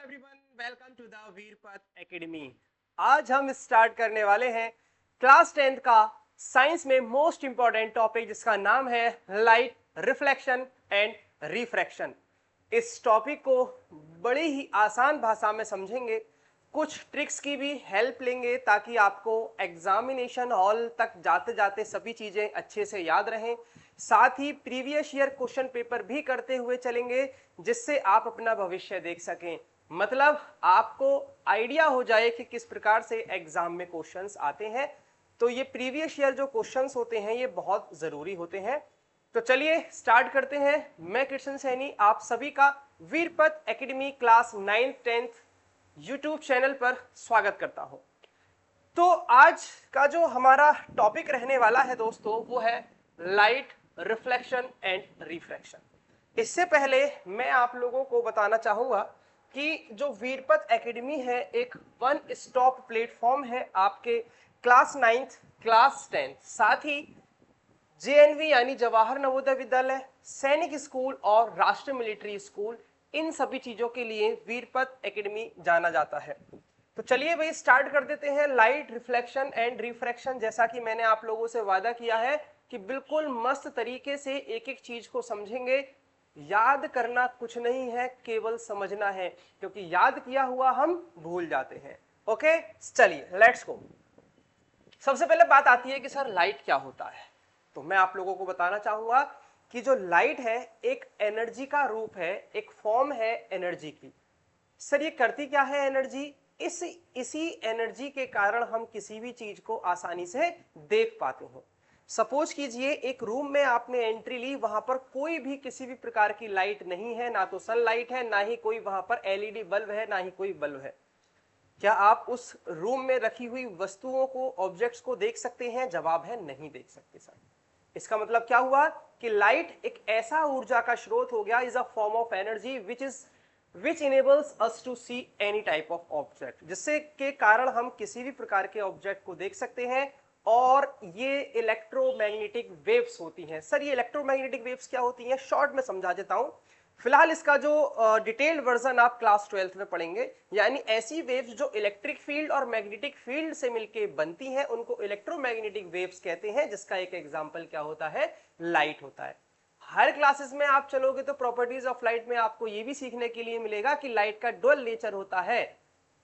Everyone, welcome to the Veerpat academy. आज हम start करने वाले हैं क्लास 10th का साइंस में मोस्ट इंपॉर्टेंट टॉपिक जिसका नाम है लाइट रिफ्लेक्शन एंड रिफ्रैक्शन। इस टॉपिक को बड़ी ही आसान भाषा में समझेंगे, कुछ ट्रिक्स की भी हेल्प लेंगे ताकि आपको एग्जामिनेशन हॉल तक जाते जाते सभी चीजें अच्छे से याद रहें। साथ ही प्रीवियस ईयर क्वेश्चन पेपर भी करते हुए चलेंगे जिससे आप अपना भविष्य देख सकें, मतलब आपको आइडिया हो जाए कि किस प्रकार से एग्जाम में क्वेश्चंस आते हैं। तो ये प्रीवियस ईयर जो क्वेश्चंस होते हैं ये बहुत जरूरी होते हैं। तो चलिए स्टार्ट करते हैं। मैं कृष्ण सैनी आप सभी का Veerpat academy class 9th 10th YouTube channel पर स्वागत करता हूं। तो आज का जो हमारा टॉपिक रहने वाला है दोस्तों वो है लाइट रिफ्लेक्शन एंड रिफ्रैक्शन। इससे पहले मैं आप लोगों को बताना चाहूंगा कि जो वीरपत एकेडमी है एक वन स्टॉप प्लेटफॉर्म है आपके क्लास 9th क्लास 10th, साथ ही जेएनवी यानी जवाहर नवोदय विद्यालय, सैनिक स्कूल और राष्ट्रीय मिलिट्री स्कूल, इन सभी चीजों के लिए वीरपत एकेडमी जाना जाता है। तो चलिए भाई स्टार्ट कर देते हैं लाइट रिफ्लेक्शन एंड रिफ्रैक्शन। जैसा कि मैंने आप लोगों से वादा किया है कि बिल्कुल मस्त तरीके से एक एक चीज को समझेंगे। याद करना कुछ नहीं है, केवल समझना है, क्योंकि याद किया हुआ हम भूल जाते हैं। ओके, चलिए लेट्स गो। सबसे पहले बात आती है कि सर लाइट क्या होता है। तो मैं आप लोगों को बताना चाहूंगा कि जो लाइट है एक एनर्जी का रूप है, एक फॉर्म है एनर्जी की। सर ये करती क्या है एनर्जी? इसी एनर्जी के कारण हम किसी भी चीज को आसानी से देख पाते हैं। सपोज कीजिए एक रूम में आपने एंट्री ली, वहां पर कोई भी किसी भी प्रकार की लाइट नहीं है, ना तो सनलाइट है, ना ही कोई वहां पर एलईडी बल्ब है, ना ही कोई बल्ब है। क्या आप उस रूम में रखी हुई वस्तुओं को, ऑब्जेक्ट्स को देख सकते हैं? जवाब है नहीं देख सकते सर। इसका मतलब क्या हुआ कि लाइट एक ऐसा ऊर्जा का स्रोत हो गया, is a form of energy which enables us to see any type of object, जिससे के कारण हम किसी भी प्रकार के ऑब्जेक्ट को देख सकते हैं। और ये इलेक्ट्रोमैग्नेटिक वेव्स होती हैं। सर ये इलेक्ट्रोमैग्नेटिक वेव्स क्या होती हैं? शॉर्ट में समझा देता हूं। फिलहाल इसका जो डिटेल्ड वर्जन आप क्लास 12th में पढ़ेंगे, यानी ऐसी वेव्स जो इलेक्ट्रिक फील्ड और मैग्नेटिक फील्ड से मिलकर बनती हैं उनको इलेक्ट्रोमैग्नेटिक वेव्स कहते हैं, जिसका एक एग्जांपल क्या होता है? लाइट होता है। हर क्लासेस में आप चलोगे तो प्रॉपर्टीज ऑफ लाइट में आपको यह भी सीखने के लिए मिलेगा कि लाइट का डुअल नेचर होता है।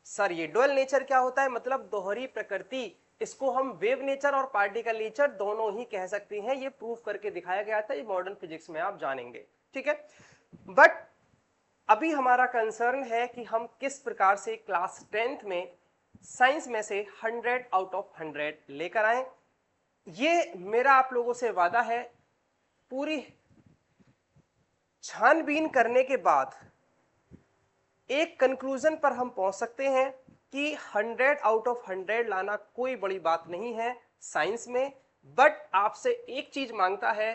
सर ये डुअल नेचर क्या होता है? मतलब दोहरी प्रकृति। इसको हम वेव नेचर और पार्टिकल नेचर दोनों ही कह सकते हैं। ये प्रूफ करके दिखाया गया था, ये मॉडर्न फिजिक्स में आप जानेंगे, ठीक है। बट अभी हमारा कंसर्न है कि हम किस प्रकार से क्लास 10th में साइंस में से 100 आउट ऑफ 100 लेकर आए। ये मेरा आप लोगों से वादा है। पूरी छानबीन करने के बाद एक कंक्लूजन पर हम पहुंच सकते हैं कि 100 आउट ऑफ 100 लाना कोई बड़ी बात नहीं है साइंस में। बट आपसे एक चीज मांगता है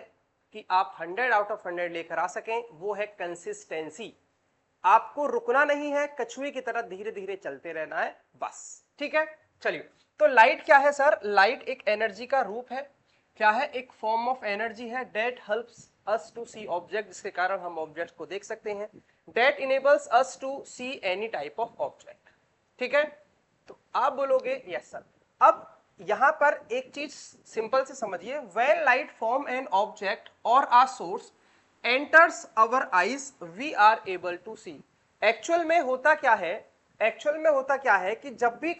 कि आप 100 आउट ऑफ 100 लेकर आ सकें, वो है कंसिस्टेंसी। आपको रुकना नहीं है, कछुए की तरह धीरे धीरे चलते रहना है बस, ठीक है। चलिए, तो लाइट क्या है सर? लाइट एक एनर्जी का रूप है। क्या है? एक फॉर्म ऑफ एनर्जी है that helps us to see object, जिसके कारण हम ऑब्जेक्ट को देख सकते हैं। That enables us to see any type of object, ठीक है। तो आप बोलोगे यस सर। अब यहां पर एक चीज सिंपल से समझिए, when light form an object or a source enters our eyes we are able to see. Actual में होता क्या है? एक्चुअल में होता क्या है कि जब भी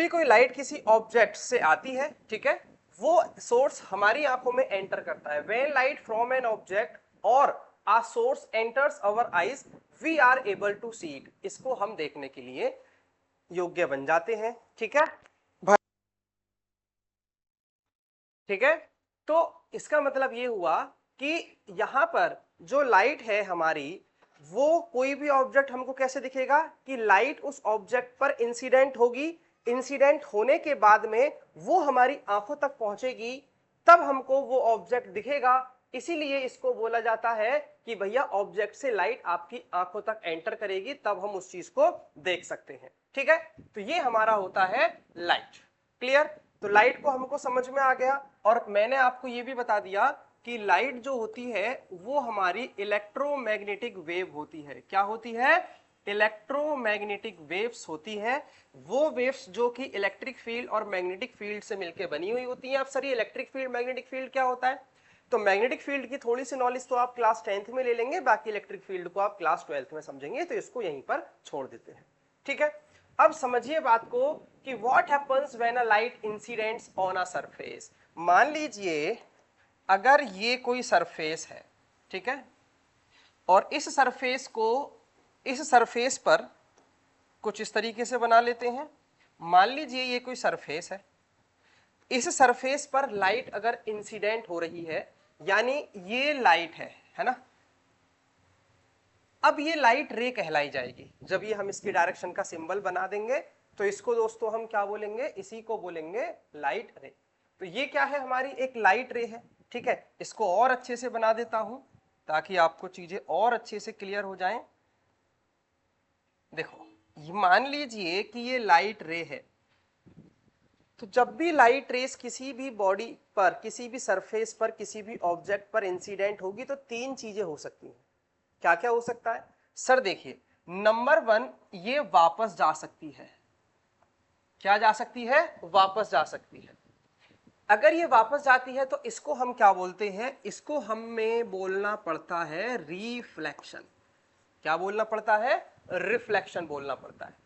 कोई लाइट किसी ऑब्जेक्ट से आती है, ठीक है, वो सोर्स हमारी आंखों में एंटर करता है। When light from an object or a source enters our eyes we are able to see it. इसको हम देखने के लिए योग्य बन जाते हैं, ठीक है। ठीक है, तो इसका मतलब ये हुआ कि यहां पर जो लाइट है हमारी, वो कोई भी ऑब्जेक्ट हमको कैसे दिखेगा कि लाइट उस ऑब्जेक्ट पर इंसिडेंट होगी। इंसिडेंट होने के बाद में वो हमारी आंखों तक पहुंचेगी, तब हमको वो ऑब्जेक्ट दिखेगा। इसीलिए इसको बोला जाता है कि भैया ऑब्जेक्ट से लाइट आपकी आंखों तक एंटर करेगी, तब हम उस चीज को देख सकते हैं, ठीक है। तो ये हमारा होता है लाइट। क्लियर? तो लाइट को हमको समझ में आ गया। और मैंने आपको ये भी बता दिया कि लाइट जो होती है वो हमारी इलेक्ट्रोमैग्नेटिक वेव होती है। क्या होती है? इलेक्ट्रोमैग्नेटिक वेव्स होती हैं। वो वेव्स जो कि इलेक्ट्रिक फील्ड और मैग्नेटिक फील्ड से मिलकर बनी हुई होती हैं। अब सर ये इलेक्ट्रिक फील्ड मैग्नेटिक फील्ड क्या होता है? तो मैग्नेटिक फील्ड की थोड़ी सी नॉलेज तो आप क्लास 10th में ले लेंगे, बाकी इलेक्ट्रिक फील्ड को आप क्लास 12th में समझेंगे, तो इसको यहीं पर छोड़ देते हैं। ठीक है, अब समझिए बात को कि what happens when a light incidents on a surface. मान लीजिए अगर ये कोई सरफेस है, ठीक है, और इस सरफेस पर कुछ इस तरीके से बना लेते हैं। मान लीजिए ये कोई सरफेस है, इस सरफेस पर लाइट अगर इंसिडेंट हो रही है, यानी ये लाइट है ना, अब ये लाइट रे कहलाई जाएगी। जब ये हम इसकी डायरेक्शन का सिंबल बना देंगे तो इसको दोस्तों हम क्या बोलेंगे? इसी को बोलेंगे लाइट रे। तो ये क्या है? हमारी एक लाइट रे है। ठीक है, इसको और अच्छे से बना देता हूं ताकि आपको चीजें और अच्छे से क्लियर हो जाएं। देखो, ये मान लीजिए कि ये लाइट रे है, तो जब भी लाइट रेस किसी भी बॉडी पर, किसी भी सरफेस पर, किसी भी ऑब्जेक्ट पर इंसिडेंट होगी तो तीन चीजें हो सकती हैं। क्या क्या हो सकता है सर? देखिए, नंबर 1, ये वापस जा सकती है। क्या जा सकती है? वापस जा सकती है। अगर ये वापस जाती है तो इसको हम क्या बोलते हैं? इसको हमें बोलना पड़ता है रिफ्लेक्शन। क्या बोलना पड़ता है? रिफ्लेक्शन बोलना पड़ता है।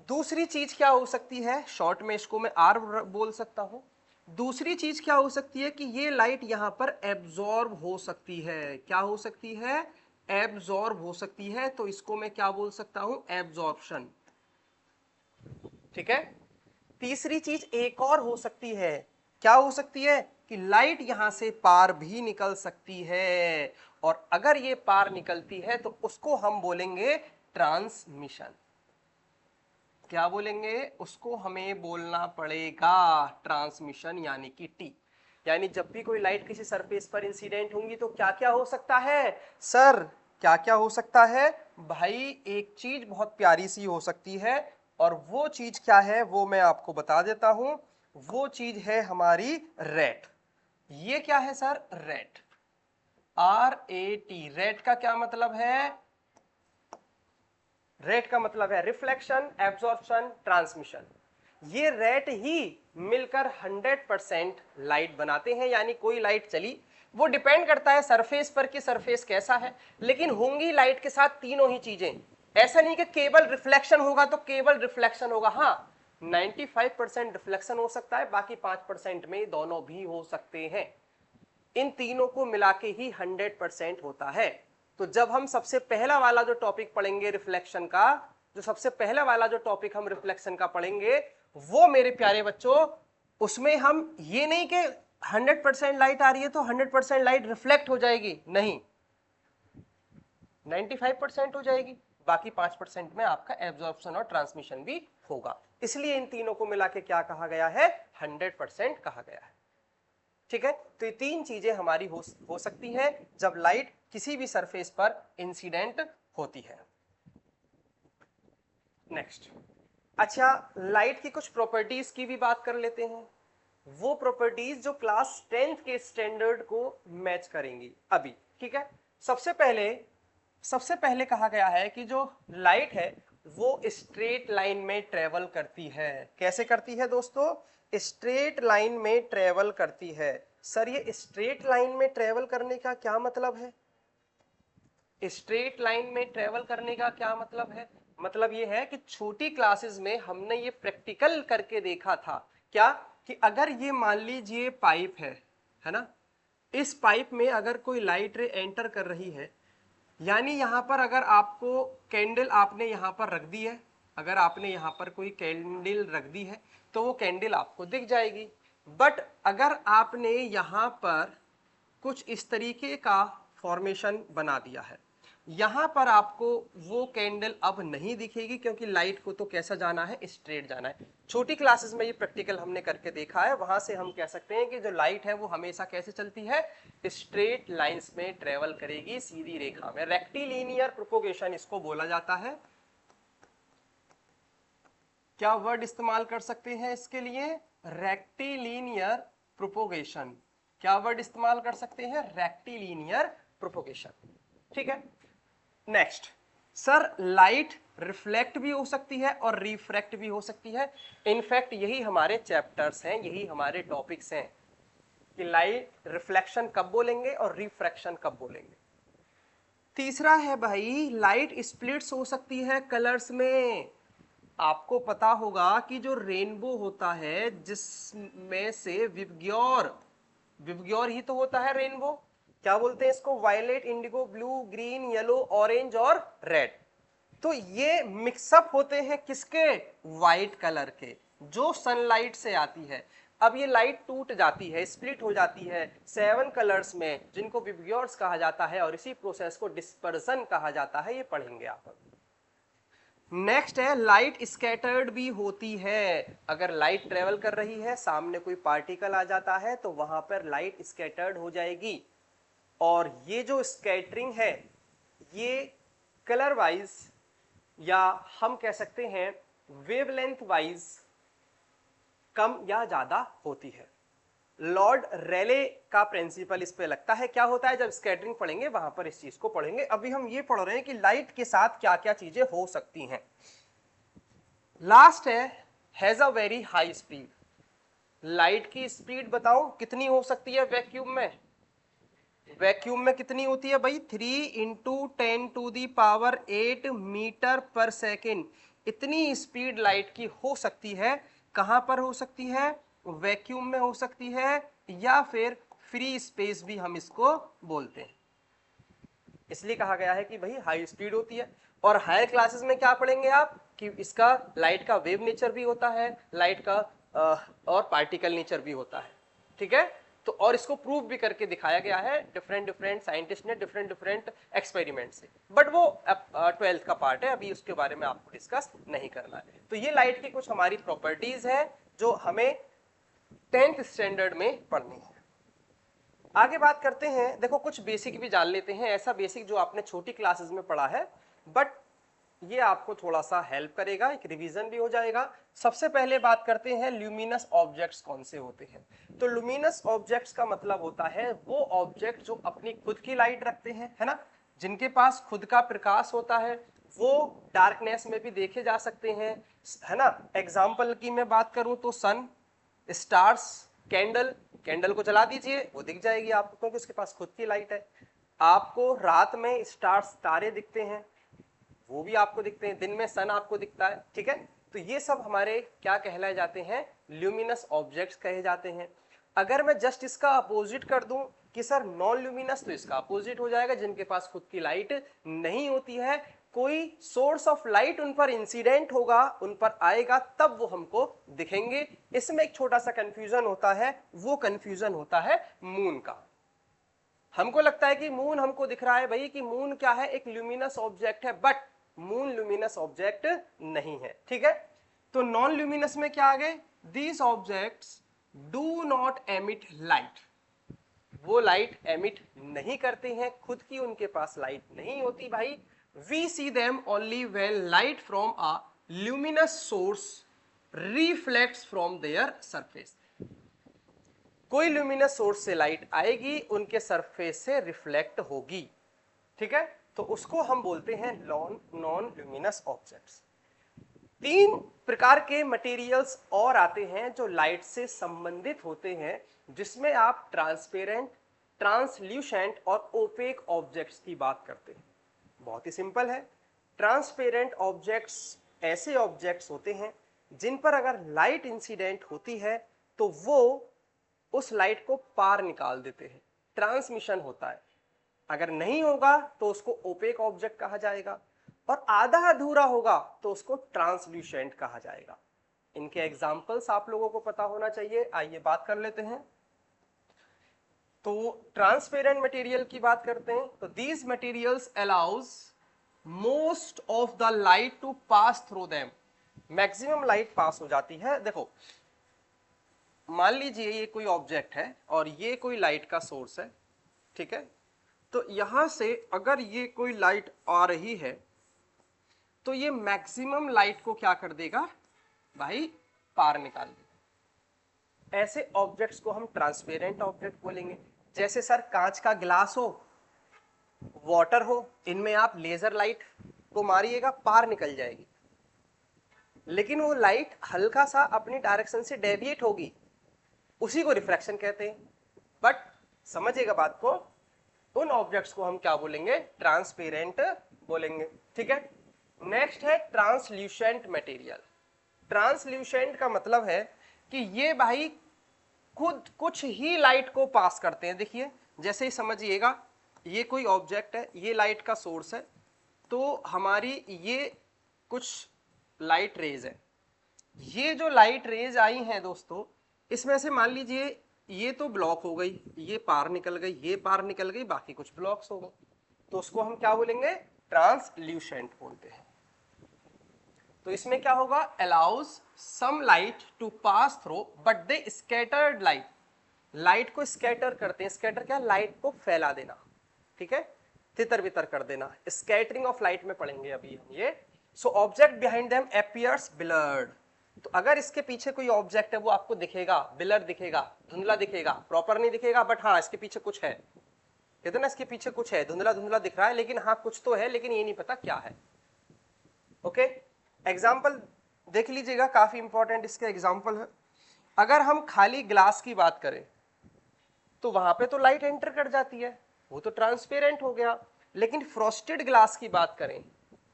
दूसरी चीज क्या हो सकती है? शॉर्ट में इसको मैं आर बोल सकता हूं। दूसरी चीज क्या हो सकती है कि ये लाइट यहां पर एब्जॉर्ब हो सकती है। क्या हो सकती है? एब्जॉर्ब हो सकती है। तो इसको मैं क्या बोल सकता हूं? एब्जॉर्प्शन। ठीक है, तीसरी चीज एक और हो सकती है। क्या हो सकती है? कि लाइट यहां से पार भी निकल सकती है, और अगर ये पार निकलती है तो उसको हम बोलेंगे ट्रांसमिशन। क्या बोलेंगे? उसको हमें बोलना पड़ेगा ट्रांसमिशन, यानी कि टी। यानी जब भी कोई लाइट किसी सरफेस पर इंसिडेंट होंगी तो क्या क्या हो सकता है सर? क्या क्या हो सकता है भाई? एक चीज बहुत प्यारी सी हो सकती है, और वो चीज क्या है वो मैं आपको बता देता हूं। वो चीज है हमारी रेट। ये क्या है सर? Rate, RAT। रेट का क्या मतलब है? रेट का मतलब है रिफ्लेक्शन, एब्जॉर्प्शन, ट्रांसमिशन। ये रेट ही मिलकर 100% लाइट बनाते हैं। यानी कोई लाइट चली, वो डिपेंड करता है सरफेस पर कि सरफेस कैसा है, लेकिन होंगी लाइट के साथ तीनों ही चीजें। ऐसा नहीं कि केवल रिफ्लेक्शन होगा तो केवल रिफ्लेक्शन होगा। हाँ, 95% रिफ्लेक्शन हो सकता है, बाकी 5% में दोनों भी हो सकते हैं। इन तीनों को मिला के ही 100% होता है। तो जब हम सबसे पहला वाला जो टॉपिक पढ़ेंगे रिफ्लेक्शन का, जो सबसे पहला वाला जो टॉपिक हम रिफ्लेक्शन का पढ़ेंगे, वो मेरे प्यारे बच्चों, उसमें हम ये नहीं कि 100% लाइट आ रही है तो 100% लाइट रिफ्लेक्ट हो जाएगी, नहीं, 95% हो जाएगी, बाकी 5% में आपका एब्जॉर्प्शन और ट्रांसमिशन भी होगा। इसलिए इन तीनों को मिला के क्या कहा गया है? 100% कहा गया है। ठीक है, तो ये तीन चीजें हमारी हो सकती है जब लाइट किसी भी सरफेस पर इंसिडेंट होती है। नेक्स्ट, अच्छा, लाइट की कुछ प्रॉपर्टीज की भी बात कर लेते हैं। वो प्रॉपर्टीज जो क्लास 10th के स्टैंडर्ड को मैच करेंगी अभी। ठीक है, सबसे पहले कहा गया है कि जो लाइट है वो स्ट्रेट लाइन में ट्रेवल करती है। कैसे करती है दोस्तों? स्ट्रेट लाइन में ट्रेवल करती है। सर ये स्ट्रेट लाइन में ट्रेवल करने का क्या मतलब है? स्ट्रेट लाइन में ट्रेवल करने का क्या मतलब है? मतलब ये है कि छोटी क्लासेस में हमने ये प्रैक्टिकल करके देखा था। क्या? कि अगर ये मान लीजिए पाइप है ना, इस पाइप में अगर कोई लाइट रे एंटर कर रही है, यानी यहां पर अगर आपको कैंडल आपने यहां पर रख दी है, अगर आपने यहां पर कोई कैंडल रख दी है तो वो कैंडल आपको दिख जाएगी। बट अगर आपने यहां पर कुछ इस तरीके का फॉर्मेशन बना दिया है, यहां पर आपको वो कैंडल अब नहीं दिखेगी, क्योंकि लाइट को तो कैसा जाना है? स्ट्रेट जाना है। छोटी क्लासेस में ये प्रैक्टिकल हमने करके देखा है, वहां से हम कह सकते हैं कि जो लाइट है वो हमेशा कैसे चलती है? स्ट्रेट लाइंस में ट्रेवल करेगी, सीधी रेखा में। रेक्टिलिनियर प्रोपोगेशन इसको बोला जाता है। क्या वर्ड इस्तेमाल कर सकते हैं इसके लिए? Rectilinear propagation. क्या वर्ड इस्तेमाल कर सकते हैं? Rectilinear propagation. ठीक है, नेक्स्ट सर, लाइट रिफ्लेक्ट भी हो सकती है और रिफ्रैक्ट भी हो सकती है। इनफैक्ट यही हमारे चैप्टर्स हैं, यही हमारे टॉपिक्स हैं कि लाइट रिफ्लेक्शन कब बोलेंगे और रिफ्रैक्शन कब बोलेंगे। तीसरा है भाई, लाइट स्प्लिट्स हो सकती है कलर्स में। आपको पता होगा कि जो रेनबो होता है जिसमें से विबग्योर, विबग्योर ही तो होता है रेनबो। क्या बोलते हैं इसको? Violet, indigo, blue, green, yellow, orange और रेड। तो ये मिक्सअप होते हैं किसके? वाइट कलर के, जो सनलाइट से आती है। अब ये लाइट टूट जाती है, स्प्लिट हो जाती है 7 कलर्स में, जिनको विबग्योर्स कहा जाता है, और इसी प्रोसेस को डिस्पर्सन कहा जाता है। ये पढ़ेंगे आप। नेक्स्ट है, लाइट स्कैटर्ड भी होती है। अगर लाइट ट्रेवल कर रही है, सामने कोई पार्टिकल आ जाता है, तो वहां पर लाइट स्कैटर्ड हो जाएगी। और ये जो स्कैटरिंग है, ये कलर वाइज या हम कह सकते हैं वेवलेंथ वाइज कम या ज्यादा होती है। लॉर्ड रेले का प्रिंसिपल इस पे लगता है। क्या होता है? जब स्कैटरिंग पढ़ेंगे वहां पर इस चीज को पढ़ेंगे। अभी हम ये पढ़ रहे हैं कि लाइट के साथ क्या क्या चीजें हो सकती हैं। लास्ट है, has a very high speed. Light की स्पीड बताओ कितनी हो सकती है वैक्यूम में? वैक्यूम में कितनी होती है भाई? 3 × 10⁸ मीटर पर सेकेंड। इतनी स्पीड लाइट की हो सकती है। कहां पर हो सकती है? वैक्यूम में हो सकती है, या फिर फ्री स्पेस भी हम इसको बोलते हैं। इसलिए कहा गया है कि भाई हाई स्पीड होती है। और हायर क्लासेस में क्या पढ़ेंगे आप कि इसका लाइट का वेव नेचर भी होता है, लाइट का और पार्टिकल नेचर भी होता है। ठीक है, तो और इसको प्रूव भी करके दिखाया गया है डिफरेंट डिफरेंट साइंटिस्ट ने डिफरेंट डिफरेंट एक्सपेरिमेंट से। बट वो 12th का पार्ट है, अभी उसके बारे में आपको डिस्कस नहीं करना है। तो ये लाइट की कुछ हमारी प्रॉपर्टीज है जो हमें 10th स्टैंडर्ड में पढ़नी है। आगे बात करते हैं। देखो कुछ बेसिक भी जान लेते हैं, ऐसा बेसिक जो आपने छोटी क्लासेस में पढ़ा है, बट ये आपको थोड़ा सा हेल्प करेगा, एक रिवीजन भी हो जाएगा। सबसे पहले बात करते हैं ल्यूमिनस ऑब्जेक्ट्स कौन से होते हैं। तो ल्यूमिनस ऑब्जेक्ट्स का मतलब होता है वो ऑब्जेक्ट जो अपनी खुद की लाइट रखते हैं, है ना, जिनके पास खुद का प्रकाश होता है, वो डार्कनेस में भी देखे जा सकते हैं, है ना। एग्जाम्पल की मैं बात करूं तो सन, स्टार्स, कैंडल। कैंडल को जला दीजिए, वो दिख जाएगी आपको क्योंकि उसके पास खुद की लाइट है। आपको रात में स्टार्स, तारे दिखते हैं, वो भी आपको दिखते हैं। दिन में सन आपको दिखता है। ठीक है, तो ये सब हमारे क्या कहलाए जाते हैं? ल्यूमिनस ऑब्जेक्ट्स कहे जाते हैं। अगर मैं जस्ट इसका अपोजिट कर दूं कि सर नॉन ल्यूमिनस, तो इसका अपोजिट हो जाएगा, जिनके पास खुद की लाइट नहीं होती है, कोई सोर्स ऑफ लाइट उन पर इंसिडेंट होगा, उन पर आएगा, तब वो हमको दिखेंगे। इसमें एक छोटा सा कंफ्यूजन होता है, वो कंफ्यूजन होता है मून का। हमको लगता है कि मून हमको दिख रहा है भाई, कि मून क्या है? एक ल्यूमिनस ऑब्जेक्ट है, बट मून ल्यूमिनस ऑब्जेक्ट नहीं है। ठीक है, तो नॉन ल्यूमिनस में क्या आ गए? These objects do not emit light. वो लाइट एमिट नहीं करते हैं, खुद की उनके पास लाइट नहीं होती भाई। We see them only when light from a luminous source reflects from their surface. कोई ल्यूमिनस सोर्स से लाइट आएगी, उनके सरफेस से रिफ्लेक्ट होगी। ठीक है, तो उसको हम बोलते हैं नॉन ल्यूमिनस ऑब्जेक्ट्स। 3 प्रकार के मटेरियल्स और आते हैं जो लाइट से संबंधित होते हैं, जिसमें आप ट्रांसपेरेंट, ट्रांसल्यूसेंट और ओपेक ऑब्जेक्ट्स की बात करते हैं। बहुत ही सिंपल है। ट्रांसपेरेंट ऑब्जेक्ट्स ऐसे ऑब्जेक्ट्स होते हैं जिन पर अगर लाइट इंसिडेंट होती है तो वो उस लाइट को पार निकाल देते हैं, ट्रांसमिशन होता है। अगर नहीं होगा तो उसको ओपेक ऑब्जेक्ट कहा जाएगा, और आधा अधूरा होगा तो उसको ट्रांसल्यूसेंट कहा जाएगा। इनके एग्जाम्पल्स आप लोगों को पता होना चाहिए। आइए बात कर लेते हैं। तो ट्रांसपेरेंट मटेरियल की बात करते हैं। तो these materials allows most of the light to pass through them. Maximum light pass हो जाती है। देखो मान लीजिए ये कोई ऑब्जेक्ट है और ये कोई लाइट का सोर्स है। ठीक है, तो यहां से अगर ये कोई लाइट आ रही है तो ये मैक्सिमम लाइट को क्या कर देगा भाई? पार निकाल देगा। ऐसे ऑब्जेक्ट्स को हम ट्रांसपेरेंट ऑब्जेक्ट बोलेंगे। जैसे सर कांच का ग्लास हो, वाटर हो, इनमें आप लेजर लाइट को मारिएगा, पार निकल जाएगी, लेकिन वो लाइट हल्का सा अपनी डायरेक्शन से डेविएट होगी, उसी को रिफ्रैक्शन कहते हैं। बट समझिएगा बात को, उन ऑब्जेक्ट्स को हम क्या बोलेंगे? ट्रांसपेरेंट बोलेंगे। ठीक है। नेक्स्ट है ट्रांसल्यूसेंट मटेरियल। ट्रांसल्यूसेंट का मतलब है कि ये भाई खुद कुछ ही लाइट को पास करते हैं। देखिए जैसे ही समझिएगा, ये कोई ऑब्जेक्ट है, ये लाइट का सोर्स है, तो हमारी ये कुछ लाइट रेज है। ये जो लाइट रेज आई हैं दोस्तों, इसमें से मान लीजिए ये तो ब्लॉक हो गई, ये पार निकल गई, ये पार निकल गई, बाकी कुछ ब्लॉक्स हो गए, तो उसको हम क्या बोलेंगे? ट्रांसल्यूसेंट बोलते हैं। तो इसमें क्या होगा? Allows some light to pass through but they scattered light. Light को स्कैटर करते हैं। स्कैटर क्या? लाइट को फैला देना। ठीक है, तितर बितर कर देना। स्कैटरिंग ऑफ लाइट में पढ़ेंगे अभी हम ये। So object behind them appears blurred. तो अगर इसके पीछे कोई ऑब्जेक्ट है वो आपको दिखेगा, ब्लर दिखेगा, धुंधला दिखेगा, प्रॉपर नहीं दिखेगा, बट हाँ इसके पीछे कुछ है। कहते ना इसके पीछे कुछ है, धुंधला धुंधला दिख रहा है, लेकिन हाँ कुछ तो है, लेकिन ये नहीं पता क्या है। ओके, एग्जाम्पल देख लीजिएगा, काफी इंपॉर्टेंट इसके एग्जाम्पल है। अगर हम खाली ग्लास की बात करें तो वहां पे तो लाइट एंटर कर जाती है, वो तो ट्रांसपेरेंट हो गया। लेकिन फ्रॉस्टेड ग्लास की बात करें,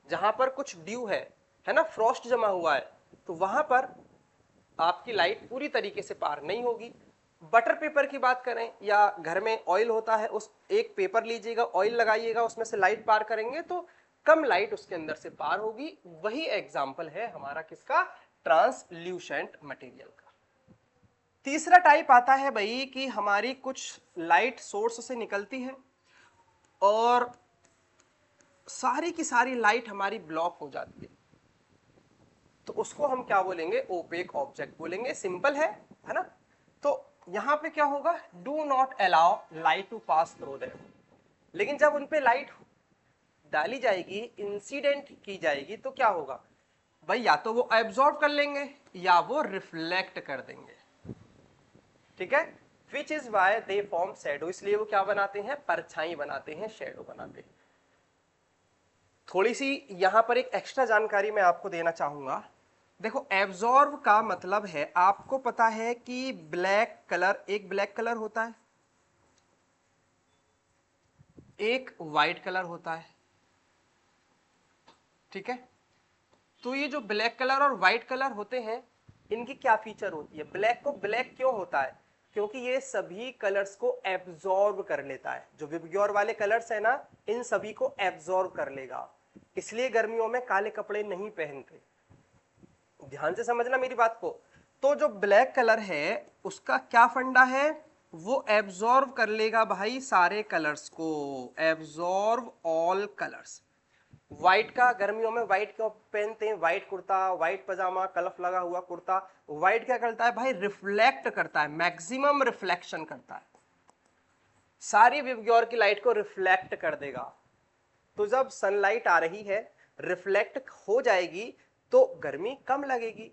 जहां पर कुछ ड्यू है ना, फ्रॉस्ट जमा हुआ है, तो वहां पर आपकी लाइट पूरी तरीके से पार नहीं होगी। बटर पेपर की बात करें, या घर में ऑयल होता है, उस एक पेपर लीजिएगा, ऑयल लगाइएगा, उसमें से लाइट पार करेंगे तो कम लाइट उसके अंदर से पार होगी। वही एग्जाम्पल है हमारा किसका? ट्रांसल्यूसेंट मटेरियल का। तीसरा टाइप आता है भाई कि हमारी कुछ लाइट सोर्स से निकलती है और सारी की सारी लाइट हमारी ब्लॉक हो जाती है, तो उसको हम क्या बोलेंगे? ओपेक ऑब्जेक्ट बोलेंगे। सिंपल है ना? तो यहां पे क्या होगा? Do not allow light to pass through them. लेकिन जब उनपे लाइट डाली जाएगी, इंसिडेंट की जाएगी, तो क्या होगा भाई? या तो वो एब्जॉर्ब कर लेंगे या वो रिफ्लेक्ट कर देंगे। ठीक है, which is why they form shadow. इसलिए वो क्या बनाते हैं? परछाई बनाते हैं, शैडो बनाते हैं। थोड़ी सी यहां पर एक एक्स्ट्रा जानकारी मैं आपको देना चाहूंगा। देखो, एब्जॉर्ब का मतलब है, आपको पता है कि ब्लैक कलर, एक ब्लैक कलर होता है, एक व्हाइट कलर होता है। ठीक है, तो ये जो ब्लैक कलर और व्हाइट कलर होते हैं, इनकी क्या फीचर होती है? ब्लैक को ब्लैक क्यों होता है? क्योंकि ये सभी कलर्स को एब्जॉर्ब कर लेता है। जो विबग्योर वाले कलर्स है ना, इन सभी को एब्जॉर्ब कर लेगा, इसलिए गर्मियों में काले कपड़े नहीं पहनते। ध्यान से समझना मेरी बात को। तो जो ब्लैक कलर है उसका क्या फंडा है? वो एब्जॉर्ब कर लेगा भाई सारे कलर्स को, एब्जॉर्ब ऑल कलर्स। व्हाइट का गर्मियों में व्हाइट क्यों पहनते हैं? व्हाइट कुर्ता, व्हाइट पजामा, कलफ लगा हुआ कुर्ता। व्हाइट क्या करता है भाई? रिफ्लेक्ट करता है, मैक्सिमम रिफ्लेक्शन करता है, सारी विबग्योर की लाइट को रिफ्लेक्ट कर देगा। तो जब सनलाइट आ रही है, रिफ्लेक्ट हो जाएगी, तो गर्मी कम लगेगी।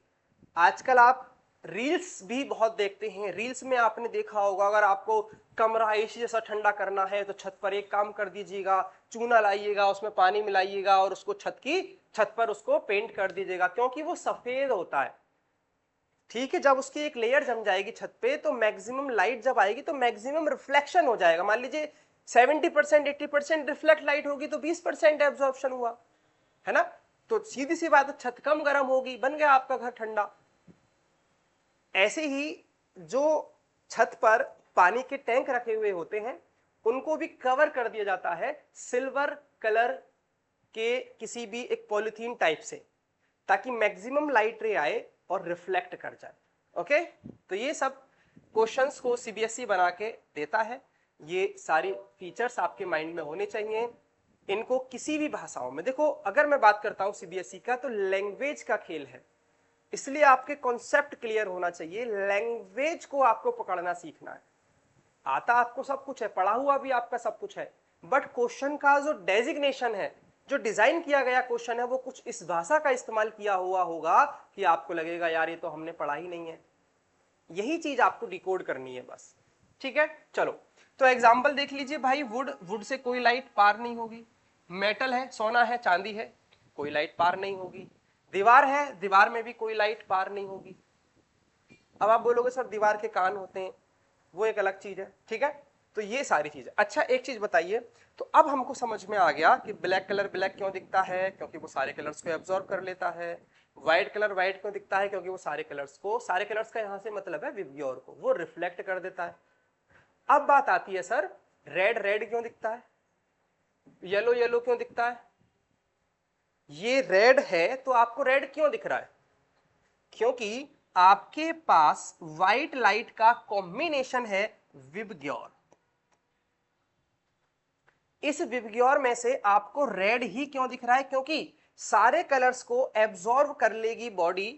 आजकल आप रील्स भी बहुत देखते हैं। रील्स में आपने देखा होगा, अगर आपको कमरा एसी जैसा ठंडा करना है तो छत पर एक काम कर दीजिएगा, चूना लाइएगा, उसमें पानी मिलाइएगा और उसको छत पर उसको पेंट कर दीजिएगा, क्योंकि वो सफेद होता है। ठीक है, जब उसकी एक लेयर जम जाएगी छत पे, तो मैक्सिमम लाइट जब आएगी तो मैक्सिमम रिफ्लेक्शन हो जाएगा। मान लीजिए 70% 80% रिफ्लेक्ट लाइट होगी, तो 20% एब्जॉर्प्शन हुआ, है ना? तो सीधी सी बात है, छत कम गर्म होगी, बन गया आपका घर ठंडा। ऐसे ही जो छत पर पानी के टैंक रखे हुए होते हैं, उनको भी कवर कर दिया जाता है सिल्वर कलर के किसी भी एक पॉलिथीन टाइप से, ताकि मैक्सिमम लाइट रे आए और रिफ्लेक्ट कर जाए। ओके, तो ये सब क्वेश्चंस को सीबीएसई बना के देता है। ये सारी फीचर्स आपके माइंड में होने चाहिए। इनको किसी भी भाषाओं में, देखो अगर मैं बात करता हूं सीबीएसई का, तो लैंग्वेज का खेल है, इसलिए आपके कॉन्सेप्ट क्लियर होना चाहिए। लैंग्वेज को आपको पकड़ना सीखना है। आता आपको सब कुछ है, पढ़ा हुआ भी आपका सब कुछ है, बट क्वेश्चन का जो डेजिग्नेशन है, जो डिजाइन किया गया क्वेश्चन है, वो कुछ इस भाषा का इस्तेमाल किया हुआ होगा कि आपको लगेगा यार ये तो हमने पढ़ा ही नहीं है। यही चीज आपको डिकोड करनी है बस, ठीक है। चलो तो एग्जांपल देख लीजिए भाई, वुड से कोई लाइट पार नहीं होगी, मेटल है, सोना है, चांदी है, कोई लाइट पार नहीं होगी, दीवार है, दीवार में भी कोई लाइट पार नहीं होगी। अब आप बोलोगे सर दीवार के कान होते हैं, वो एक अलग चीज है, ठीक है। तो ये सारी चीजें। अच्छा एक चीज बताइए, तो अब हमको समझ में आ गया कि ब्लैक कलर ब्लैक क्यों दिखता है, क्योंकि वो सारे कलर्स को एब्जॉर्ब कर लेता है। व्हाइट कलर व्हाइट क्यों दिखता है, क्योंकि वो सारे कलर्स का यहाँ से मतलब है विबग्योर को, वो रिफ्लेक्ट कर देता है। अब बात आती है सर रेड रेड क्यों दिखता है, येलो येलो क्यों दिखता है। ये रेड है तो आपको रेड क्यों दिख रहा है, क्योंकि आपके पास व्हाइट लाइट का कॉम्बिनेशन है विबग्योर। इस विबग्योर में से आपको रेड ही क्यों दिख रहा है, क्योंकि सारे कलर्स को एब्जॉर्ब कर लेगी बॉडी,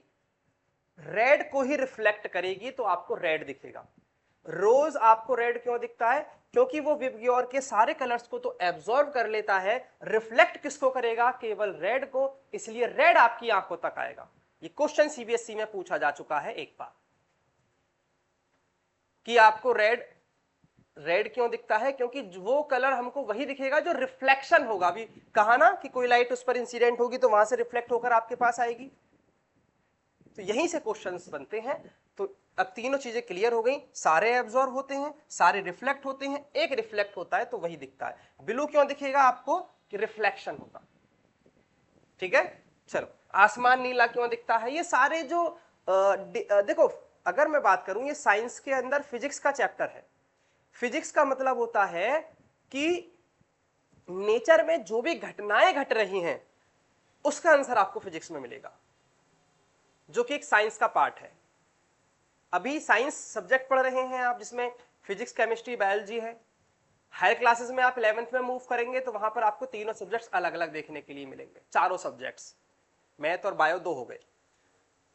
रेड को ही रिफ्लेक्ट करेगी, तो आपको रेड दिखेगा। रोज आपको रेड क्यों दिखता है, क्योंकि वो विबग्योर के सारे कलर्स को तो एब्जॉर्ब कर लेता है, रिफ्लेक्ट किसको करेगा, केवल रेड को, इसलिए रेड आपकी आंखों तक आएगा। ये क्वेश्चन सीबीएसई में पूछा जा चुका है एक बार कि आपको रेड रेड क्यों दिखता है, क्योंकि वो कलर हमको वही दिखेगा जो रिफ्लेक्शन होगा। अभी कहा ना कि कोई लाइट उस पर इंसिडेंट होगी तो वहां से रिफ्लेक्ट होकर आपके पास आएगी, तो यहीं से क्वेश्चंस बनते हैं। तो अब तीनों चीजें क्लियर हो गई, सारे एब्जॉर्ब होते हैं, सारे रिफ्लेक्ट होते हैं, एक रिफ्लेक्ट होता है तो वही दिखता है। ब्लू क्यों दिखेगा आपको, कि रिफ्लेक्शन होगा, ठीक है। चलो आसमान नीला क्यों दिखता है, ये सारे जो देखो अगर मैं बात करूं, ये साइंस के अंदर फिजिक्स का चैप्टर है। फिजिक्स का मतलब होता है कि नेचर में जो भी घटनाएं घट रही हैं उसका आंसर आपको फिजिक्स में मिलेगा, जो कि एक साइंस का पार्ट है। अभी साइंस सब्जेक्ट पढ़ रहे हैं आप, जिसमें फिजिक्स केमिस्ट्री बायोलॉजी है। हायर क्लासेस में आप 11th में मूव करेंगे तो वहां पर आपको तीनों सब्जेक्ट्स अलग अलग देखने के लिए मिलेंगे, चारों सब्जेक्ट्स, मैथ और बायो 2 हो गए।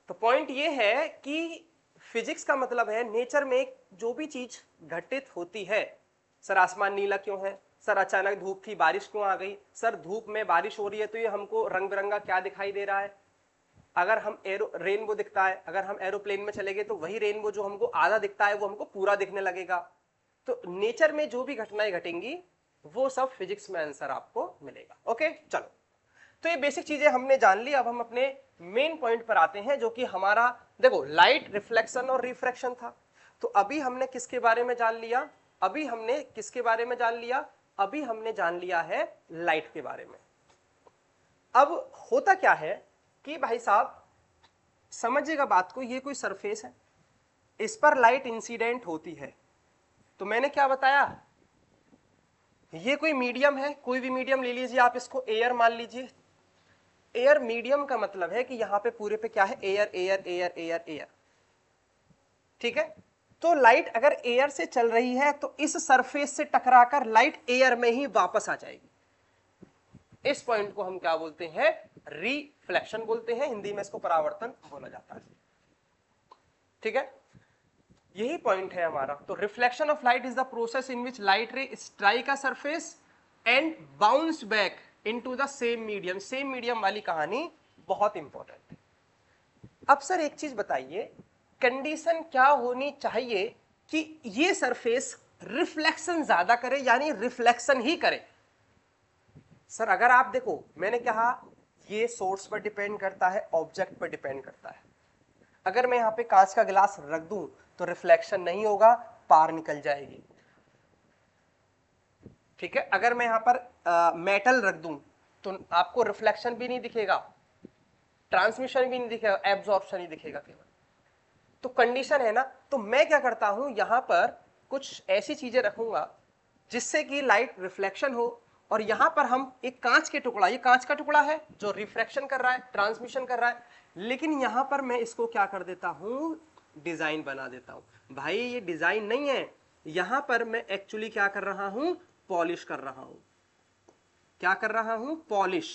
तो पॉइंट ये है कि फिजिक्स का मतलब है नेचर में जो भी चीज घटित होती है। सर आसमान नीला क्यों है, सर अचानक धूप थी बारिश क्यों आ गई, सर धूप में बारिश हो रही है तो ये हमको रंग बिरंगा क्या दिखाई दे रहा है। अगर हम रेनबो दिखता है, अगर हम एरोप्लेन में चले गए तो वही रेनबो जो हमको आधा दिखता है वो हमको पूरा दिखने लगेगा। तो नेचर में जो भी घटनाएं घटेंगी वो सब फिजिक्स में आंसर आपको मिलेगा। ओके चलो, तो ये बेसिक चीजें हमने जान ली। अब हम अपने मेन पॉइंट पर आते हैं, जो कि हमारा देखो लाइट रिफ्लेक्शन और रिफ्रैक्शन था। तो अभी हमने किसके बारे में जान लिया, अभी हमने किसके बारे में जान लिया, अभी हमने जान लिया है लाइट के बारे में। अब होता क्या है कि भाई साहब समझिएगा बात को, ये कोई सरफेस है, इस पर लाइट इंसिडेंट होती है। तो मैंने क्या बताया, ये कोई मीडियम है, कोई भी मीडियम ले लीजिए आप, इसको एयर मान लीजिए। एयर मीडियम का मतलब है कि यहां पे पूरे पे क्या है, air air air air air, ठीक है। तो लाइट अगर एयर से चल रही है तो इस सरफेस से टकराकर लाइट एयर में ही वापस आ जाएगी। इस पॉइंट को हम क्या बोलते हैं, रिफ्लेक्शन बोलते हैं, हिंदी में इसको परावर्तन बोला जाता है, ठीक है। यही पॉइंट है हमारा। तो reflection of light is the process in which light रे strike a surface and bounce back into the same medium. Same medium वाली कहानी बहुत इंपॉर्टेंट है। अब सर एक चीज बताइए, कंडीशन क्या होनी चाहिए कि ये सरफेस रिफ्लेक्शन ज्यादा करे, यानी रिफ्लेक्शन ही करे। सर अगर आप देखो, मैंने कहा ये सोर्स पर डिपेंड करता है, ऑब्जेक्ट पर डिपेंड करता है। अगर मैं यहां पे कांच का गिलास रख दूं तो रिफ्लेक्शन नहीं होगा, पार निकल जाएगी, ठीक है। अगर मैं यहां पर मेटल रख दूं तो आपको रिफ्लेक्शन भी नहीं दिखेगा, ट्रांसमिशन भी नहीं दिखेगा, एब्जॉर्प्शन ही दिखेगा केवल। तो कंडीशन है ना। तो मैं क्या करता हूं, यहां पर कुछ ऐसी चीजें रखूंगा जिससे कि लाइट रिफ्लेक्शन हो, और यहां पर हम एक कांच के टुकड़ा, ये कांच का टुकड़ा है जो रिफ्लेक्शन कर रहा है, ट्रांसमिशन कर रहा है, लेकिन यहां पर मैं इसको क्या कर देता हूं, डिजाइन बना देता हूं। भाई ये डिजाइन नहीं है, यहां पर मैं एक्चुअली क्या कर रहा हूं, पॉलिश कर रहा हूं। क्या कर रहा हूं, पॉलिश।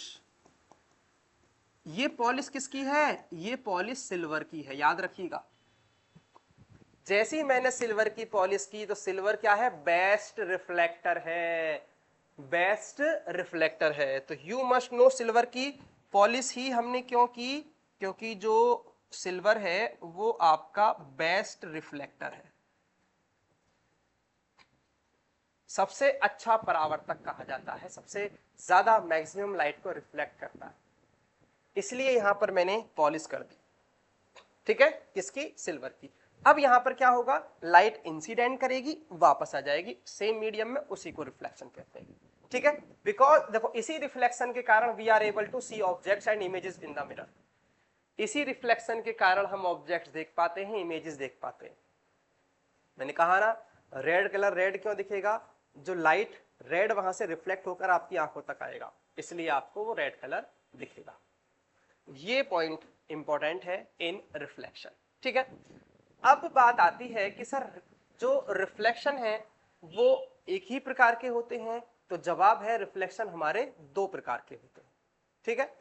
ये पॉलिश किसकी है, ये पॉलिश सिल्वर की है, याद रखिएगा। जैसे ही मैंने सिल्वर की पॉलिश की तो सिल्वर क्या है, बेस्ट रिफ्लेक्टर है, बेस्ट रिफ्लेक्टर है। तो यू मस्ट नो सिल्वर की पॉलिश ही हमने क्यों की, क्योंकि जो सिल्वर है वो आपका बेस्ट रिफ्लेक्टर है, सबसे अच्छा परावर्तक कहा जाता है, सबसे ज्यादा मैक्सिमम लाइट को रिफ्लेक्ट करता है, इसलिए यहां पर मैंने पॉलिश कर दी। ठीक है, किसकी? सिल्वर की। अब यहां पर क्या होगा, लाइट इंसिडेंट करेगी, वापस आ जाएगी सेम मीडियम में, उसी को रिफ्लेक्शन कहते हैं। ठीक है, बिकॉज देखो इसी रिफ्लेक्शन के कारण we are able to see objects and images in the mirror. इसी रिफ्लेक्शन के कारण हम ऑब्जेक्ट्स देख पाते हैं, इमेजेस देख पाते हैं। मैंने कहा ना, रेड कलर रेड क्यों दिखेगा? जो लाइट रेड वहां से रिफ्लेक्ट होकर आपकी आंखों तक आएगा, इसलिए आपको वो रेड कलर दिखेगा। ये पॉइंट इंपॉर्टेंट है इन रिफ्लेक्शन। ठीक है, अब बात आती है कि सर जो रिफ्लेक्शन है वो एक ही प्रकार के होते हैं, तो जवाब है रिफ्लेक्शन हमारे दो प्रकार के होते हैं। ठीक है,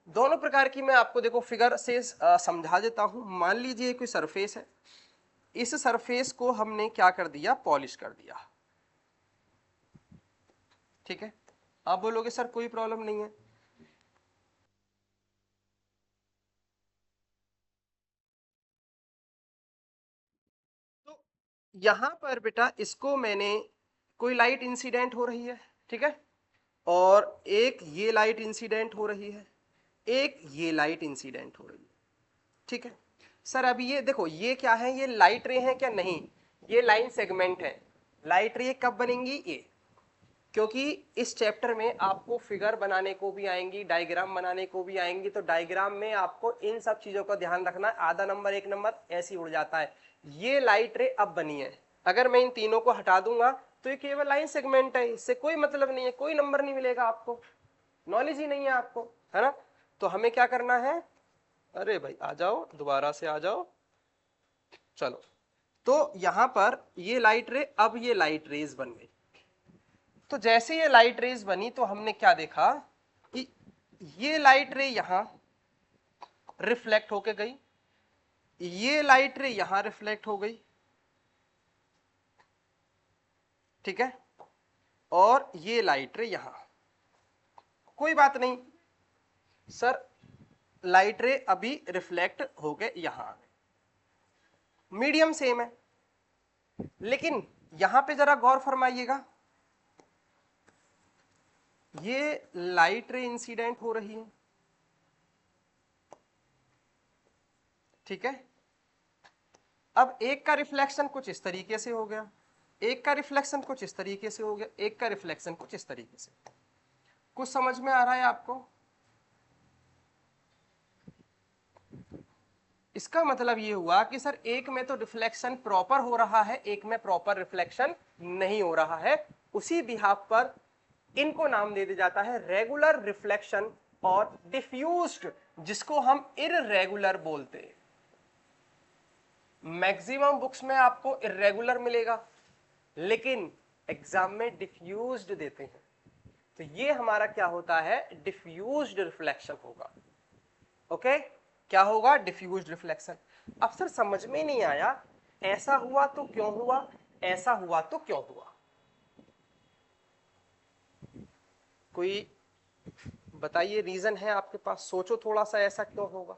दोनों प्रकार की मैं आपको देखो फिगर से समझा देता हूं। मान लीजिए कोई सरफेस है, इस सरफेस को हमने क्या कर दिया, पॉलिश कर दिया। ठीक है, आप बोलोगे सर कोई प्रॉब्लम नहीं है, तो यहां पर बेटा इसको मैंने, कोई लाइट इंसिडेंट हो रही है, ठीक है, और एक ये लाइट इंसिडेंट हो रही है, एक ये लाइट इंसिडेंट हो रही है। ठीक है सर, अभी ये देखो ये क्या है, ये लाइट रे है क्या? नहीं, ये लाइन सेगमेंट है। लाइट रे कब बनेंगी? ये, क्योंकि इस चैप्टर में आपको फिगर बनाने को भी आएंगी, डायग्राम बनाने को भी आएंगी, तो डायग्राम में आपको इन सब चीजों का ध्यान रखना है। आधा नंबर एक नंबर ऐसे ही उड़ जाता है। ये लाइट रे अब बनी है, अगर मैं इन तीनों को हटा दूंगा तो ये केवल लाइन सेगमेंट है, इससे कोई मतलब नहीं है, कोई नंबर नहीं मिलेगा आपको, नॉलेज ही नहीं है आपको, है ना। तो हमें क्या करना है, अरे भाई आ जाओ, दोबारा से आ जाओ, चलो। तो यहां पर ये लाइट रे, अब ये लाइट रेज बन गई। तो जैसे ये लाइट रेज बनी तो हमने क्या देखा कि ये लाइट रे यहां रिफ्लेक्ट होके गई, ये लाइट रे यहां रिफ्लेक्ट हो गई, ठीक है, और ये लाइट रे यहां। कोई बात नहीं सर, लाइट रे अभी रिफ्लेक्ट हो गए यहां आ गए, मीडियम सेम है, लेकिन यहां पे जरा गौर फरमाइएगा, ये लाइट रे इंसिडेंट हो रही है, ठीक है। अब एक का रिफ्लेक्शन कुछ इस तरीके से हो गया, एक का रिफ्लेक्शन कुछ इस तरीके से हो गया, एक का रिफ्लेक्शन कुछ इस तरीके से। कुछ समझ में आ रहा है आपको? इसका मतलब ये हुआ कि सर एक में तो रिफ्लेक्शन प्रॉपर हो रहा है, एक में प्रॉपर रिफ्लेक्शन नहीं हो रहा है। उसी बिहाफ पर इनको नाम दे दिया जाता है रेगुलर रिफ्लेक्शन और डिफ्यूज्ड, जिसको हम इररेगुलर बोलते हैं। मैक्सिमम बुक्स में आपको इरेगुलर मिलेगा, लेकिन एग्जाम में डिफ्यूज्ड देते हैं, तो ये हमारा क्या होता है, डिफ्यूज्ड रिफ्लेक्शन होगा। ओके, क्या होगा, डिफ्यूज्ड रिफ्लेक्शन। अब सर समझ में नहीं आया, ऐसा हुआ तो क्यों हुआ, ऐसा हुआ तो क्यों हुआ? कोई बताइए, रीजन है आपके पास? सोचो थोड़ा सा, ऐसा क्यों होगा?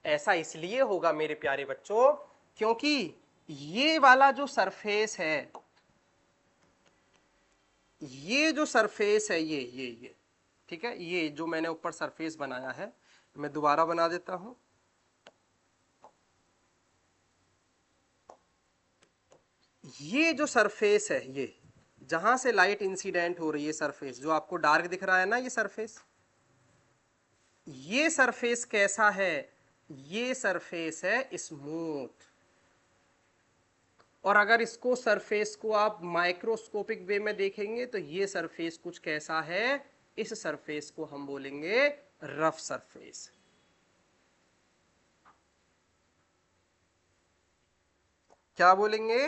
ऐसा इसलिए होगा मेरे प्यारे बच्चों, क्योंकि ये वाला जो सरफेस है, ये जो सरफेस है, ये ठीक है, ये जो मैंने ऊपर सरफेस बनाया है, मैं दोबारा बना देता हूं। ये जो सरफेस है, ये जहां से लाइट इंसिडेंट हो रही है, सरफेस जो आपको डार्क दिख रहा है ना, ये सरफेस, ये सरफेस कैसा है, ये सरफेस है स्मूथ। और अगर इसको सरफेस को आप माइक्रोस्कोपिक वे में देखेंगे तो ये सरफेस कुछ कैसा है, इस सरफेस को हम बोलेंगे रफ सरफेस। क्या बोलेंगे?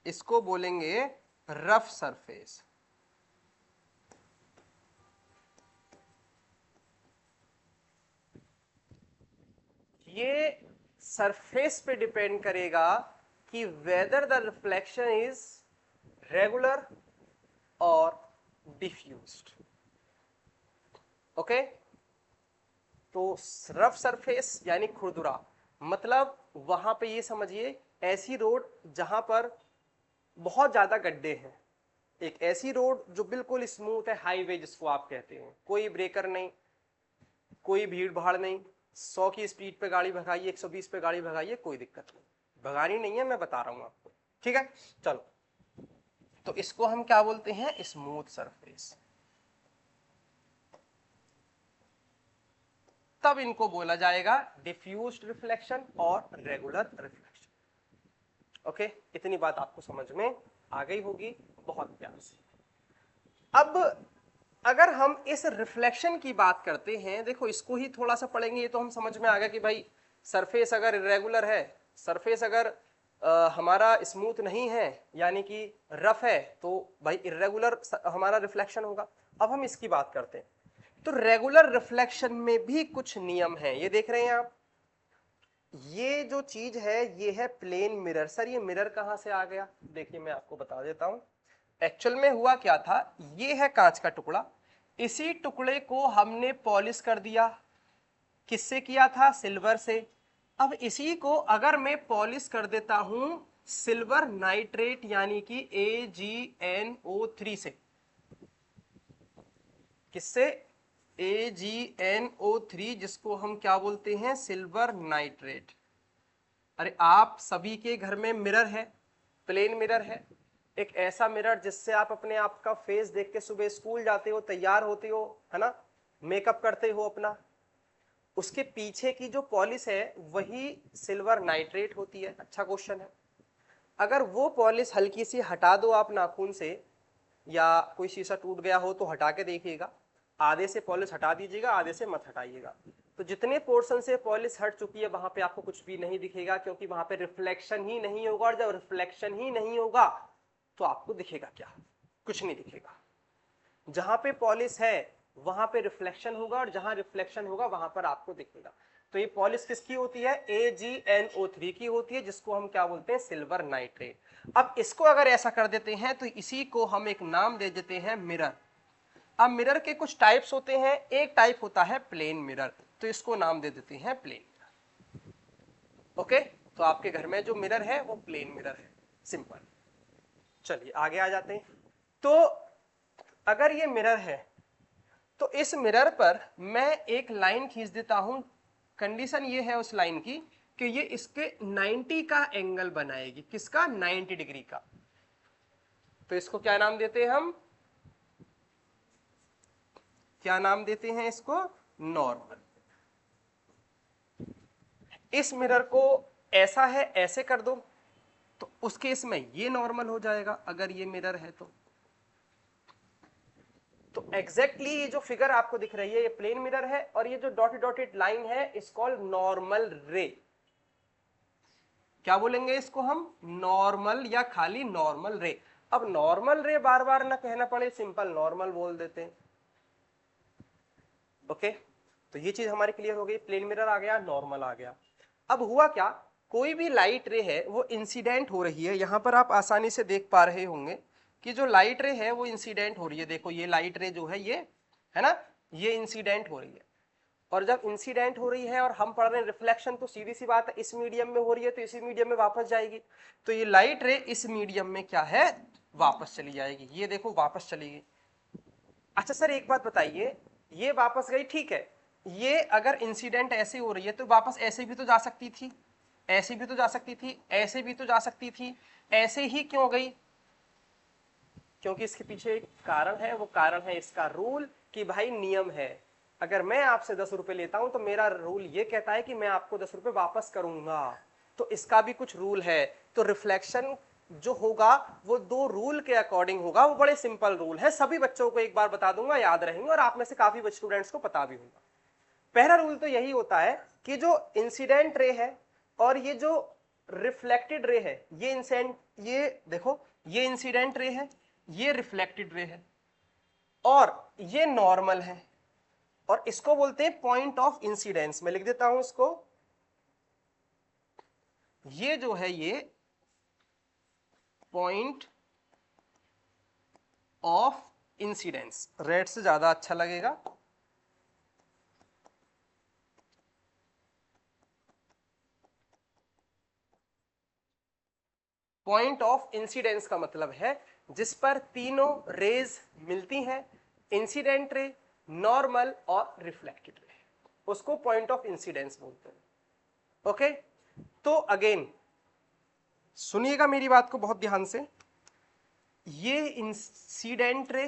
इसको बोलेंगे रफ सरफेस। ये सरफेस पे डिपेंड करेगा कि whether the reflection is regular और डिफ्यूज्ड। ओके, तो रफ सरफेस यानी खुरदुरा, मतलब वहां पे ये समझिए ऐसी रोड जहां पर बहुत ज्यादा गड्ढे हैं, एक ऐसी रोड जो बिल्कुल स्मूथ है, हाईवे जिसको आप कहते हैं, कोई ब्रेकर नहीं, कोई भीड़ भाड़ नहीं, 100 की स्पीड पे गाड़ी भगाइए, 120 पे गाड़ी भगाइए, कोई दिक्कत नहीं, भगानी नहीं है, मैं बता रहा हूं आपको, ठीक है। चलो, तो इसको हम क्या बोलते हैं, स्मूथ सरफेस। तब इनको बोला जाएगा डिफ्यूज्ड रिफ्लेक्शन और रेगुलर रिफ्लेक्शन। ओके, इतनी बात आपको समझ में आ गई होगी बहुत प्यार से। अब अगर हम इस रिफ्लेक्शन की बात करते हैं, देखो इसको ही थोड़ा सा पढ़ेंगे, ये तो हम समझ में आ गया कि भाई सरफेस अगर इरेगुलर है, सरफेस अगर हमारा स्मूथ नहीं है यानी कि रफ है, तो भाई इरेगुलर हमारा रिफ्लेक्शन होगा। अब हम इसकी बात करते हैं, तो रेगुलर रिफ्लेक्शन में भी कुछ नियम हैं, ये देख रहे हैं आप, ये जो चीज है ये है प्लेन मिरर। सर ये मिरर कहां से आ गया, देखिए मैं आपको बता देता हूं। एक्चुअल में हुआ क्या था, ये है कांच का टुकड़ा, इसी टुकड़े को हमने पॉलिश कर दिया, किससे किया था, सिल्वर से। अब इसी को अगर मैं पॉलिश कर देता हूं सिल्वर नाइट्रेट यानी कि AgNO3 से, किससे, AgNO3, जिसको हम क्या बोलते हैं, सिल्वर नाइट्रेट। अरे आप सभी के घर में मिरर है, प्लेन मिरर है, एक ऐसा मिरर जिससे आप अपने आप का फेस देख के सुबह स्कूल जाते हो, तैयार होते हो, है ना, मेकअप करते हो अपना, उसके पीछे की जो पॉलिश है वही सिल्वर नाइट्रेट होती है। अच्छा क्वेश्चन है, अगर वो पॉलिश हल्की सी हटा दो आप नाखून से, या कोई शीशा टूट गया हो तो हटा के देखिएगा, आधे से पॉलिश हटा दीजिएगा, आधे से मत हटाइएगा, तो जितने पोर्शन से पॉलिश हट चुकी है वहां पे आपको कुछ भी नहीं दिखेगा, क्योंकि वहां पे रिफ्लेक्शन ही नहीं होगा, और जब रिफ्लेक्शन ही नहीं होगा तो आपको दिखेगा क्या, कुछ नहीं दिखेगा। जहां पे पॉलिश है वहां पे रिफ्लेक्शन होगा, और जहां रिफ्लेक्शन होगा वहां पर आपको दिखेगा। तो ये पॉलिश किसकी होती है, AgNO3 की होती है, जिसको हम क्या बोलते हैं, सिल्वर नाइट्रेट। अब इसको अगर ऐसा कर देते हैं तो इसी को हम एक नाम दे देते हैं मिरर। अब मिरर के कुछ टाइप्स होते हैं, एक टाइप होता है प्लेन मिरर, तो इसको नाम दे देते हैं प्लेन मिरर। ओके, तो आपके घर में जो मिरर है वो प्लेन मिरर है, सिंपल। चलिए आगे आ जाते हैं। तो अगर ये मिरर है तो इस मिरर पर मैं एक लाइन खींच देता हूं, कंडीशन ये है उस लाइन की कि ये इसके 90 का एंगल बनाएगी, किसका, 90 डिग्री का। तो इसको क्या नाम देते हैं हम, क्या नाम देते हैं इसको, नॉर्मल। इस मिरर को ऐसा है ऐसे कर दो तो उस केस में ये नॉर्मल हो जाएगा, अगर ये मिरर है तो एग्जैक्टली ये जो फिगर आपको दिख रही है ये प्लेन मिरर है, और ये जो डॉटेड डॉटेड लाइन है इस कॉल्ड नॉर्मल रे। क्या बोलेंगे इसको हम, नॉर्मल या खाली नॉर्मल रे। अब नॉर्मल रे बार बार ना कहना पड़े, सिंपल नॉर्मल बोल देते हैं। ओके, तो ये चीज हमारी क्लियर हो गई, प्लेन मिरर आ गया, नॉर्मल आ गया। अब हुआ क्या, कोई भी लाइट रे है वो इंसिडेंट हो रही है, यहां पर आप आसानी से देख पा रहे होंगे कि जो लाइट रे है वो इंसिडेंट हो रही है। देखो ये लाइट रे जो है ये है ना, ये इंसिडेंट हो रही है, और जब इंसिडेंट हो रही है और हम पढ़ रहे हैं रिफ्लेक्शन, तो सीधी सी बात है इस मीडियम में हो रही है तो इसी मीडियम में वापस जाएगी, तो ये लाइट रे इस मीडियम में क्या है, वापस चली जाएगी। ये देखो वापस चली गई। अच्छा सर एक बात बताइए, ये वापस गई ठीक है, ये अगर इंसिडेंट ऐसे हो रही है तो वापस ऐसे भी तो जा सकती थी, ऐसे भी तो जा सकती थी, ऐसे भी तो जा सकती थी, ऐसे ही क्यों गई, क्योंकि इसके पीछे एक कारण है, वो कारण है इसका रूल, कि भाई नियम है, अगर मैं आपसे 10 रुपए लेता हूं तो मेरा रूल ये कहता है कि मैं आपको 10 रुपए वापस करूंगा, तो इसका भी कुछ रूल है। तो रिफ्लेक्शन जो होगा वो दो रूल के अकॉर्डिंग होगा, वो बड़े सिंपल रूल है, सभी बच्चों को एक बार बता दूंगा, याद रहेंगे, और आप में से काफी स्टूडेंट्स को पता भी होगा। पहला रूल तो यही होता है कि जो इंसिडेंट रे है और ये जो रिफ्लेक्टेड रे है, ये देखो ये इंसिडेंट रे है, ये रिफ्लेक्टेड रे है, और ये नॉर्मल है, और इसको बोलते हैं पॉइंट ऑफ इंसिडेंस। मैं लिख देता हूं इसको, ये जो है ये पॉइंट ऑफ इंसिडेंस, रेड से ज्यादा अच्छा लगेगा। पॉइंट ऑफ इंसिडेंस का मतलब है जिस पर तीनों रेज मिलती हैं, इंसिडेंट रे, नॉर्मल और रिफ्लेक्टेड रे, उसको पॉइंट ऑफ इंसिडेंस बोलते हैं। ओके, तो अगेन सुनिएगा मेरी बात को बहुत ध्यान से, ये इंसिडेंट रे,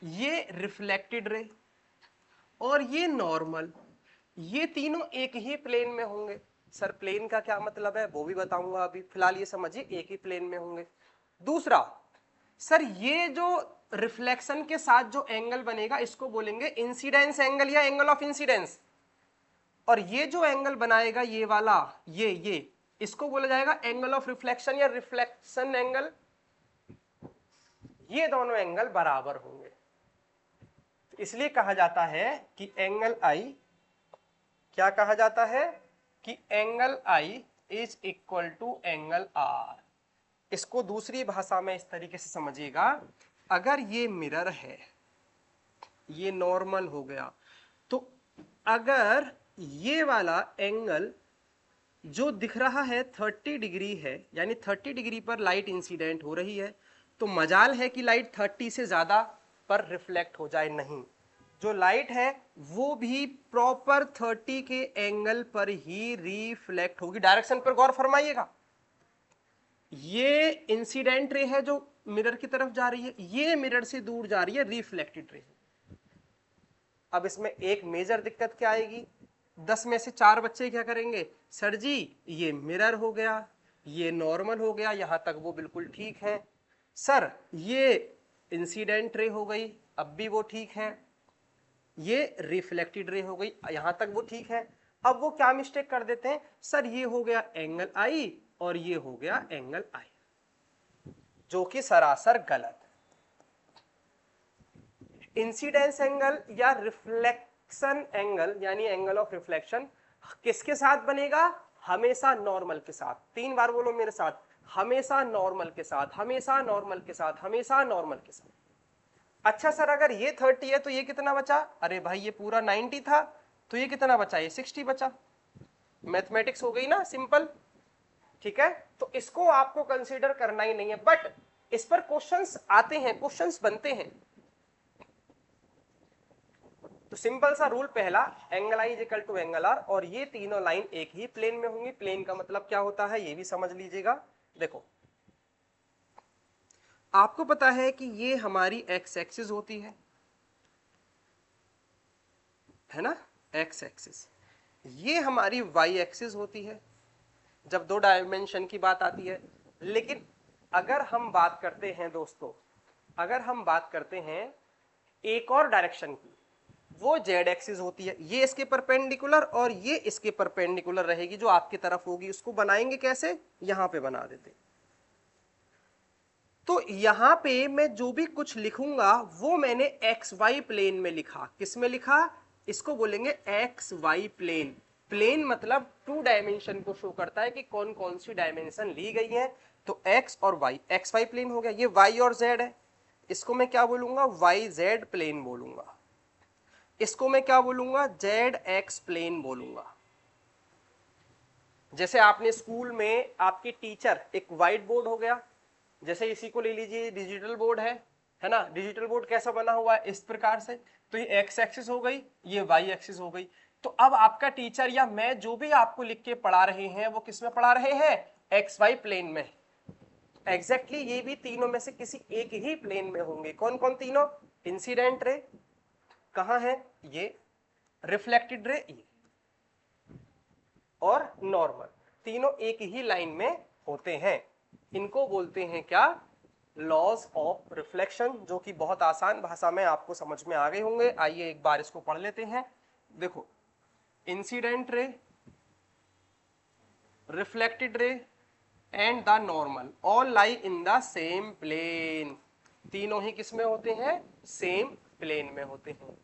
ये रिफ्लेक्टेड रे और ये नॉर्मल, ये तीनों एक ही प्लेन में होंगे। सर प्लेन का क्या मतलब है वो भी बताऊंगा, अभी फिलहाल ये समझिए एक ही प्लेन में होंगे। दूसरा, सर ये जो रिफ्लेक्शन के साथ जो एंगल बनेगा इसको बोलेंगे इंसिडेंस एंगल या एंगल ऑफ इंसिडेंस, और ये जो एंगल बनाएगा ये वाला, ये इसको बोला जाएगा एंगल ऑफ रिफ्लेक्शन या रिफ्लेक्शन एंगल। ये दोनों एंगल बराबर होंगे, इसलिए कहा जाता है कि एंगल आई, क्या कहा जाता है कि angle i is equal to angle r. इसको दूसरी भाषा में इस तरीके से समझिएगा, अगर ये मिरर है, ये नॉर्मल हो गया, तो अगर ये वाला एंगल जो दिख रहा है 30 डिग्री है, यानी 30 डिग्री पर लाइट इंसिडेंट हो रही है, तो मजाल है कि लाइट 30 से ज्यादा पर रिफ्लेक्ट हो जाए, नहीं, जो लाइट है वो भी प्रॉपर 30 के एंगल पर ही रिफ्लेक्ट होगी। डायरेक्शन पर गौर फरमाइएगा, ये इंसिडेंट रे है जो मिरर की तरफ जा रही है, ये मिरर से दूर जा रही है, रिफ्लेक्टेड रे। अब इसमें एक मेजर दिक्कत क्या आएगी, 10 में से 4 बच्चे क्या करेंगे, सर जी ये मिरर हो गया, ये नॉर्मल हो गया, यहां तक वो बिल्कुल ठीक है, सर ये इंसिडेंट रे हो गई, अब भी वो ठीक है, ये रिफ्लेक्टेड रे हो गई, यहां तक वो ठीक है। अब वो क्या मिस्टेक कर देते हैं, सर ये हो गया एंगल आई और ये हो गया एंगल आई, जो कि सरासर गलत। इंसिडेंस एंगल या रिफ्लेक्शन एंगल यानी एंगल ऑफ रिफ्लेक्शन किसके साथ बनेगा, हमेशा नॉर्मल के साथ। 3 बार बोलो मेरे साथ, हमेशा नॉर्मल के साथ, हमेशा नॉर्मल के साथ, हमेशा नॉर्मल के साथ। अच्छा सर अगर ये 30 है तो ये कितना बचा, अरे भाई ये पूरा 90 था तो ये कितना बचा, ये 60 बचा। मैथमेटिक्स हो गई ना सिंपल, ठीक है। तो इसको आपको कंसीडर करना ही नहीं है, बट इस पर क्वेश्चंस आते हैं, क्वेश्चंस बनते हैं। तो सिंपल सा रूल पहला, angle i is equal to angle r, और ये तीनों लाइन एक ही प्लेन में होंगी। प्लेन का मतलब क्या होता है ये भी समझ लीजिएगा। देखो आपको पता है कि ये हमारी एक्स एक्सिस होती है ना, एक्स एक्सिस, ये हमारी वाई एक्सिस होती है जब 2 डायमेंशन की बात आती है। लेकिन अगर हम बात करते हैं दोस्तों, अगर हम बात करते हैं एक और डायरेक्शन की, वो जेड एक्सिस होती है, ये इसके परपेंडिकुलर और ये इसके परपेंडिकुलर रहेगी, जो आपकी तरफ होगी। उसको बनाएंगे कैसे, यहां पे बना देते। तो यहां पे मैं जो भी कुछ लिखूंगा वो मैंने एक्स वाई प्लेन में लिखा। किस में लिखा, इसको बोलेंगे एक्स वाई प्लेन। प्लेन मतलब 2 डायमेंशन को शो करता है कि कौन कौन सी डायमेंशन ली गई है। तो एक्स और वाई, एक्स वाई प्लेन हो गया। ये वाई और जेड है, इसको मैं क्या बोलूंगा, वाई जेड प्लेन बोलूंगा। इसको मैं क्या बोलूंगा, जेड एक्स प्लेन बोलूंगा। जैसे आपने स्कूल में आपकी टीचर, एक व्हाइट बोर्ड हो गया, जैसे इसी को ले लीजिए, डिजिटल बोर्ड है ना। डिजिटल बोर्ड कैसा बना हुआ है, इस प्रकार से। तो ये एक्स एक्सिस हो गई, ये वाई एक्सिस हो गई। तो अब आपका टीचर या मैं जो भी आपको लिख के पढ़ा रहे हैं वो किस में पढ़ा रहे हैं, एक्स वाई प्लेन में। एग्जैक्टली ये भी तीनों में से किसी एक ही प्लेन में होंगे। कौन कौन तीनों, इंसिडेंट रे कहां है, ये रिफ्लेक्टेड रे ये, और नॉर्मल, तीनों एक ही लाइन में होते हैं। इनको बोलते हैं क्या, लॉज ऑफ रिफ्लेक्शन, जो कि बहुत आसान भाषा में आपको समझ में आ गए होंगे। आइए एक बार इसको पढ़ लेते हैं। देखो, incident ray, reflected ray and the normal all lie in the same plane. तीनों ही किस में होते हैं, सेम प्लेन में होते हैं।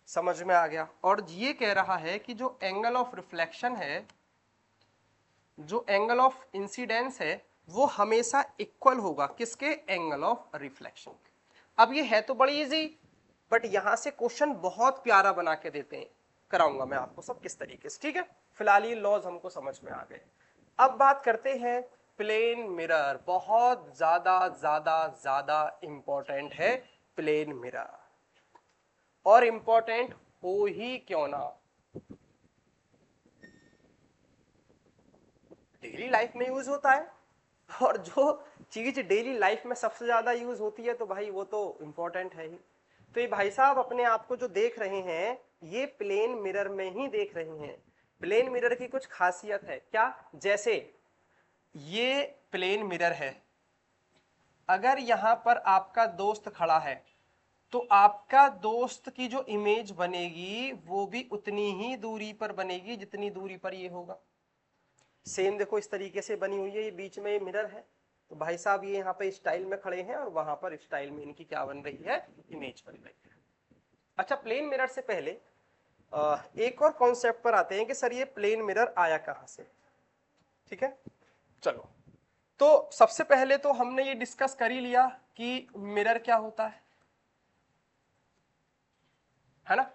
समझ में आ गया। और ये कह रहा है कि जो एंगल ऑफ रिफ्लेक्शन है, जो एंगल ऑफ इंसिडेंस है, वो हमेशा इक्वल होगा किसके, एंगल ऑफ रिफ्लेक्शन। अब ये है तो बड़ी इजी, बट यहां से क्वेश्चन बहुत प्यारा बना के देते हैं। कराऊंगा मैं आपको सब किस तरीके से, ठीक है। फिलहाल ये लॉज हमको समझ में आ गए। अब बात करते हैं प्लेन मिरर बहुत ज्यादा ज्यादा ज्यादा इंपॉर्टेंट है। प्लेन मिरर, और इंपॉर्टेंट हो ही क्यों ना, डेली लाइफ में यूज होता है, और जो चीज डेली लाइफ में सबसे ज्यादा यूज होती है तो भाई वो तो इंपॉर्टेंट है ही। तो ये भाई साहब अपने आप को जो देख रहे हैं ये प्लेन मिरर में ही देख रहे हैं। प्लेन मिरर की कुछ खासियत है क्या, जैसे ये प्लेन मिरर है, अगर यहां पर आपका दोस्त खड़ा है तो आपका दोस्त की जो इमेज बनेगी वो भी उतनी ही दूरी पर बनेगी जितनी दूरी पर ये होगा। सेम देखो इस तरीके से बनी हुई है, ये बीच में ये मिरर है, तो भाई साहब ये यहाँ पे स्टाइल में खड़े हैं और वहां पर स्टाइल में इनकी क्या बन रही है, इमेज बन रही है। अच्छा, प्लेन मिरर से पहले एक और कॉन्सेप्ट पर आते हैं कि सर ये प्लेन मिरर आया कहां से। ठीक है, चलो, तो सबसे पहले तो हमने ये डिस्कस कर ही लिया कि मिरर क्या होता है ना।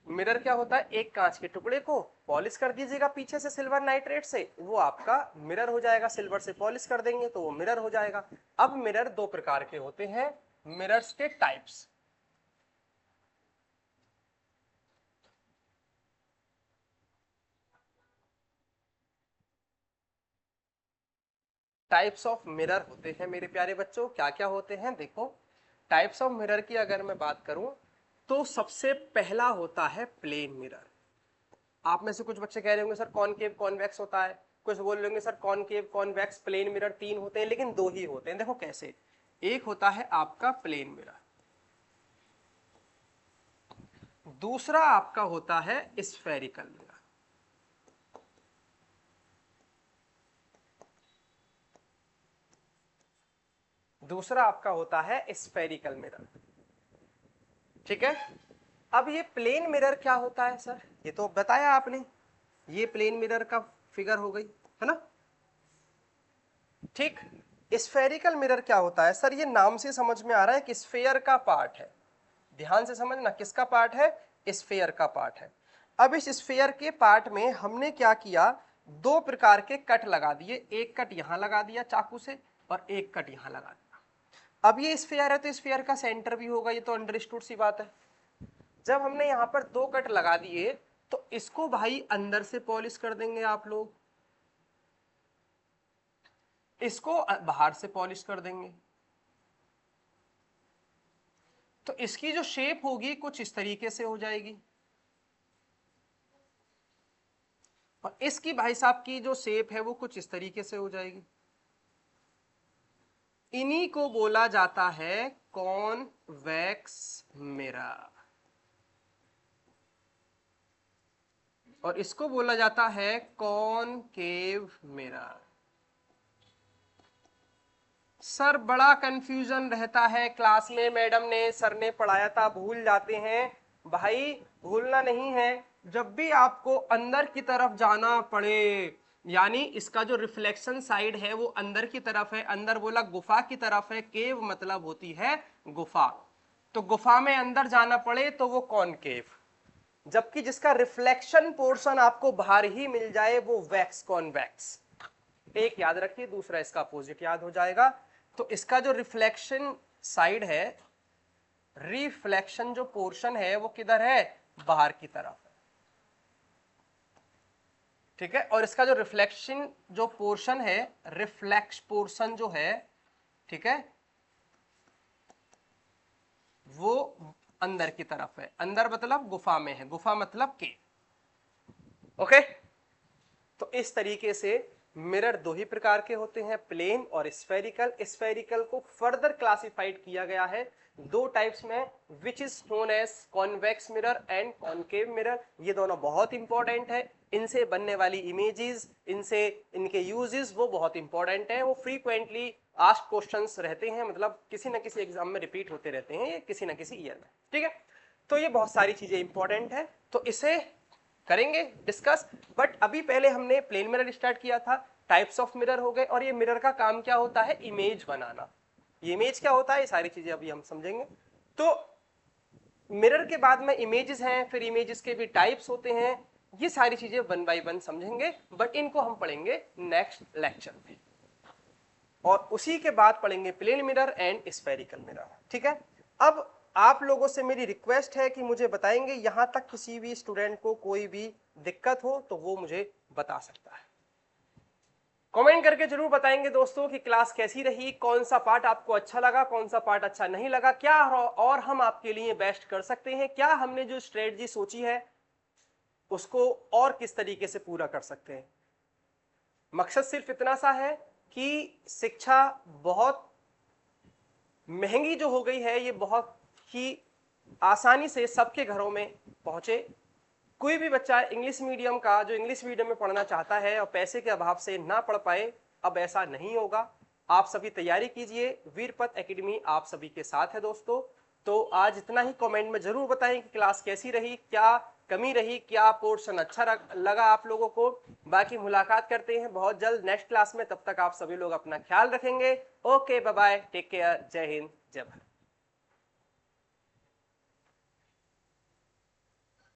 मिरर क्या होता है, एक कांच के टुकड़े को पॉलिश कर दीजिएगा पीछे से सिल्वर नाइट्रेट से, वो आपका मिरर हो जाएगा। सिल्वर से पॉलिश कर देंगे तो वो मिरर हो जाएगा। अब मिरर दो प्रकार के होते हैं, मिरर्स के टाइप्स। टाइप्स ऑफ मिरर होते हैं मेरे प्यारे बच्चों, क्या क्या होते हैं देखो। टाइप्स ऑफ मिरर की अगर मैं बात करूं तो सबसे पहला होता है प्लेन मिरर। आप में से कुछ बच्चे कह रहे होंगे सर कॉनकेव कॉन्वेक्स होता है, कुछ बोल रहे होंगे sir concave convex plane mirror तीन होते हैं, लेकिन दो ही होते हैं। देखो कैसे, एक होता है आपका प्लेन मिरर, दूसरा आपका होता है स्फेरिकल मिरर। दूसरा आपका होता है स्फेरिकल मिरर। ठीक है, अब ये प्लेन मिरर क्या होता है सर, ये तो बताया आपने, ये प्लेन मिरर का फिगर हो गई है ना। ठीक, स्फेरिकल मिरर क्या होता है सर, ये नाम से समझ में आ रहा है कि स्फेयर का पार्ट है। ध्यान से समझना, किसका पार्ट है, स्फेयर का पार्ट है। अब इस स्फेयर के पार्ट में हमने क्या किया, दो प्रकार के कट लगा दिए, एक कट यहां लगा दिया चाकू से और एक कट यहां लगा दिया। अब ये स्फेयर है तो स्फेयर का सेंटर भी होगा, ये तो अंडरस्टूड सी बात है। जब हमने यहां पर दो कट लगा दिए तो इसको भाई अंदर से पॉलिश कर देंगे आप लोग, इसको बाहर से पॉलिश कर देंगे। तो इसकी जो शेप होगी कुछ इस तरीके से हो जाएगी, और इसकी भाई साहब की जो शेप है वो कुछ इस तरीके से हो जाएगी। इन्हीं को बोला जाता है कॉन्वेक्स मिरर, और इसको बोला जाता है कॉनकेव मिरर। सर बड़ा कंफ्यूजन रहता है क्लास में, मैडम ने सर ने पढ़ाया था भूल जाते हैं। भाई भूलना नहीं है, जब भी आपको अंदर की तरफ जाना पड़े, यानी इसका जो रिफ्लेक्शन साइड है वो अंदर की तरफ है, अंदर बोला गुफा की तरफ है, केव मतलब होती है गुफा, तो गुफा में अंदर जाना पड़े तो वो कॉनकेव, जबकि जिसका रिफ्लेक्शन पोर्शन आपको बाहर ही मिल जाए वो वैक्स कॉन्वेक्स। एक याद रखिए, दूसरा इसका अपोजिट याद हो जाएगा। तो इसका जो रिफ्लेक्शन साइड है, रिफ्लेक्शन जो पोर्शन है वो किधर है, बाहर की तरफ है। ठीक है, और इसका जो रिफ्लेक्शन जो पोर्शन है, रिफ्लेक्स पोर्शन जो है, ठीक है, वो अंदर की तरफ है। अंदर मतलब गुफा में है, गुफा मतलब के। ओके, तो इस तरीके से मिरर दो ही प्रकार के होते हैं, प्लेन और स्फेरिकल। स्फेरिकल को फर्दर क्लासिफाइड किया गया है दो टाइप्स में, which is known as convex mirror and concave mirror. ये दोनों बहुत इंपॉर्टेंट है, इनसे बनने वाली इमेजेस, इनसे इनके यूजेस वो बहुत इंपॉर्टेंट है, वो फ्रीक्वेंटली आस्क्ड क्वेश्चंस रहते हैं, मतलब किसी ना किसी एग्जाम में रिपीट होते रहते हैं ये किसी ना किसी ईयर में। ठीक है, तो ये बहुत सारी चीजें इंपॉर्टेंट है, तो इसे करेंगे डिस्कस। बट अभी पहले हमने प्लेन मिरर स्टार्ट किया था, टाइप्स ऑफ मिरर हो गए, और ये मिरर का काम क्या होता है, इमेज बनाना। ये इमेज क्या होता है, ये सारी चीजें अभी हम समझेंगे। तो मिरर के बाद में इमेजेस हैं, फिर इमेजेस के भी टाइप्स होते हैं, ये सारी चीजें 1 बाय 1 समझेंगे, बट इनको हम पढ़ेंगे नेक्स्ट लेक्चर में, और उसी के बाद पढ़ेंगे plane mirror and spherical mirror. ठीक है, अब आप लोगों से मेरी रिक्वेस्ट है कि मुझे बताएंगे, यहां तक किसी भी स्टूडेंट को कोई भी दिक्कत हो तो वो मुझे बता सकता है। कमेंट करके जरूर बताएंगे दोस्तों कि क्लास कैसी रही, कौन सा पार्ट आपको अच्छा लगा, कौन सा पार्ट अच्छा नहीं लगा, क्या और हम आपके लिए बेस्ट कर सकते हैं, क्या हमने जो स्ट्रेटजी सोची है उसको और किस तरीके से पूरा कर सकते हैं। मकसद सिर्फ इतना सा है कि शिक्षा बहुत महंगी जो हो गई है, ये बहुत ही आसानी से सबके घरों में पहुंचे। कोई भी बच्चा इंग्लिश मीडियम का जो इंग्लिश मीडियम में पढ़ना चाहता है और पैसे के अभाव से ना पढ़ पाए, अब ऐसा नहीं होगा। आप सभी तैयारी कीजिए, वीरपत एकेडमी आप सभी के साथ है दोस्तों। तो आज इतना ही, कमेंट में जरूर बताएं कि क्लास कैसी रही, क्या कमी रही, क्या पोर्शन अच्छा लगा आप लोगों को। बाकी मुलाकात करते हैं बहुत जल्द नेक्स्ट क्लास में, तब तक आप सभी लोग अपना ख्याल रखेंगे। Okay, bye bye, take care, जय हिंद, जय भारत।